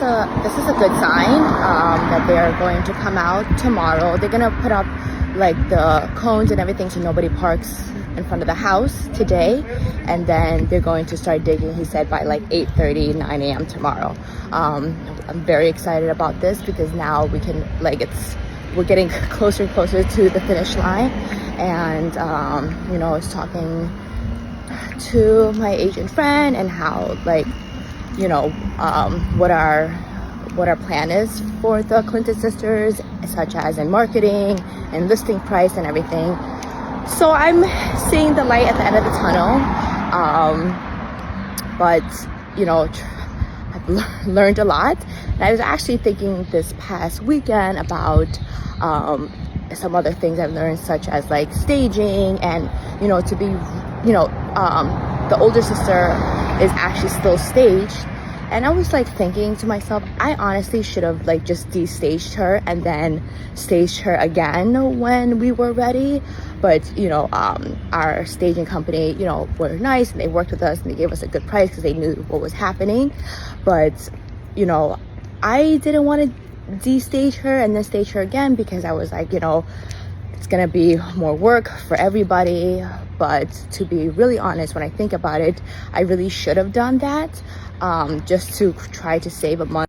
a good sign that they are going to come out tomorrow. They're gonna put up like the cones and everything so nobody parks in front of the house today, and then they're going to start digging, he said, by like 8:30, 9 a.m. tomorrow. I'm very excited about this because now we can, like, we're getting closer and closer to the finish line. And you know, I was talking to my agent friend and how, like, you know, what our plan is for the Clinton sisters, such as in marketing and listing price and everything. So I'm seeing the light at the end of the tunnel. But you know, I've learned a lot. And I was actually thinking this past weekend about some other things I've learned, such as like staging, and you know, to be, you know, the older sister is actually still staged. And I was like thinking to myself, I honestly should have like just de-staged her and then staged her again when we were ready. But you know, our staging company, you know, were nice and they worked with us and they gave us a good price because they knew what was happening. But you know, I didn't want to de-stage her and then stage her again because I was like, you know, it's gonna be more work for everybody. But to be really honest, when I think about it, I really should have done that, just to try to save a month.